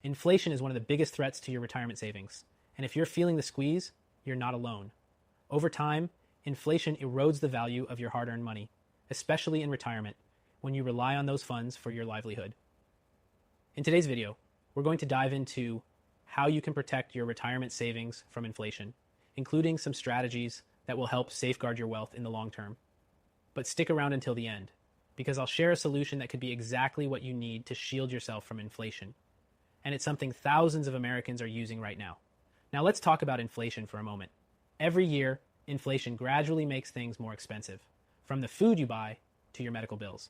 Inflation is one of the biggest threats to your retirement savings, and if you're feeling the squeeze, you're not alone. Over time, inflation erodes the value of your hard-earned money, especially in retirement, when you rely on those funds for your livelihood. In today's video, we're going to dive into how you can protect your retirement savings from inflation, including some strategies that will help safeguard your wealth in the long term. But stick around until the end, because I'll share a solution that could be exactly what you need to shield yourself from inflation. And it's something thousands of Americans are using right now. Now let's talk about inflation for a moment. Every year, inflation gradually makes things more expensive, from the food you buy to your medical bills.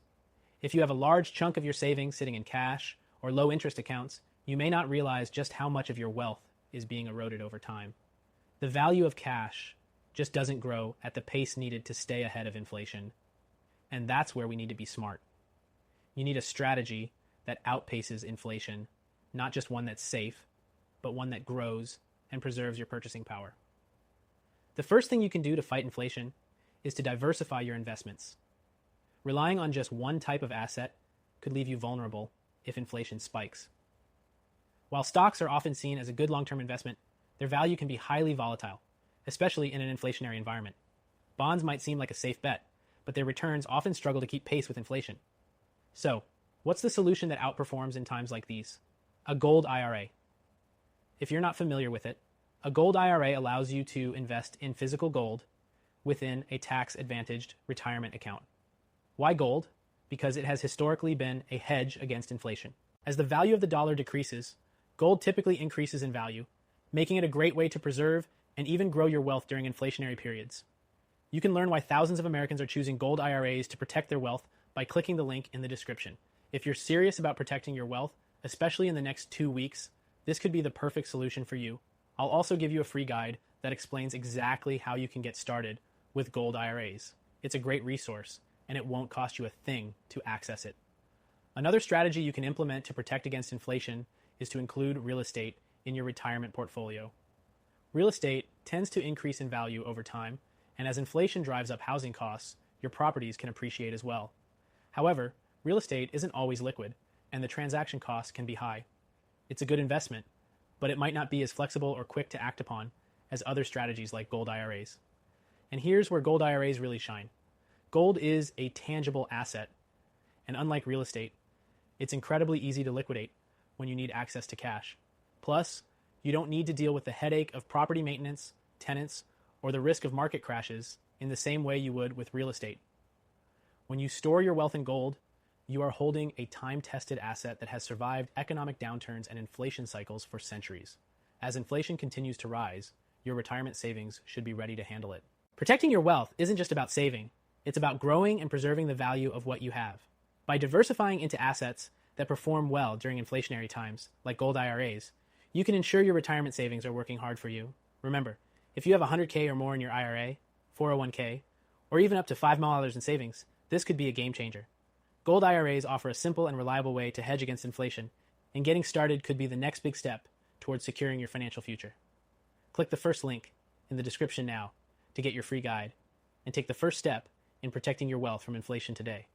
If you have a large chunk of your savings sitting in cash or low interest accounts, you may not realize just how much of your wealth is being eroded over time. The value of cash just doesn't grow at the pace needed to stay ahead of inflation. And that's where we need to be smart. You need a strategy that outpaces inflation, not just one that's safe, but one that grows and preserves your purchasing power. The first thing you can do to fight inflation is to diversify your investments. Relying on just one type of asset could leave you vulnerable if inflation spikes. While stocks are often seen as a good long-term investment, their value can be highly volatile, especially in an inflationary environment. Bonds might seem like a safe bet, but their returns often struggle to keep pace with inflation. So, what's the solution that outperforms in times like these? A gold IRA. If you're not familiar with it, a gold IRA allows you to invest in physical gold within a tax-advantaged retirement account. Why gold? Because it has historically been a hedge against inflation. As the value of the dollar decreases, gold typically increases in value, making it a great way to preserve and even grow your wealth during inflationary periods. You can learn why thousands of Americans are choosing gold IRAs to protect their wealth by clicking the link in the description. If you're serious about protecting your wealth, especially in the next 2 weeks, this could be the perfect solution for you. I'll also give you a free guide that explains exactly how you can get started with gold IRAs. It's a great resource, and it won't cost you a thing to access it. Another strategy you can implement to protect against inflation is to include real estate in your retirement portfolio. Real estate tends to increase in value over time, and as inflation drives up housing costs, your properties can appreciate as well. However, real estate isn't always liquid, and the transaction costs can be high. It's a good investment, but it might not be as flexible or quick to act upon as other strategies like gold IRAs. And here's where gold IRAs really shine. Gold is a tangible asset, and unlike real estate, it's incredibly easy to liquidate when you need access to cash. Plus, you don't need to deal with the headache of property maintenance, tenants, or the risk of market crashes in the same way you would with real estate. When you store your wealth in gold, you are holding a time-tested asset that has survived economic downturns and inflation cycles for centuries. As inflation continues to rise, your retirement savings should be ready to handle it. Protecting your wealth isn't just about saving. It's about growing and preserving the value of what you have. By diversifying into assets that perform well during inflationary times, like gold IRAs, you can ensure your retirement savings are working hard for you. Remember, if you have $100K or more in your IRA, 401K, or even up to $5 million in savings, this could be a game changer. Gold IRAs offer a simple and reliable way to hedge against inflation, and getting started could be the next big step towards securing your financial future. Click the first link in the description now to get your free guide and take the first step in protecting your wealth from inflation today.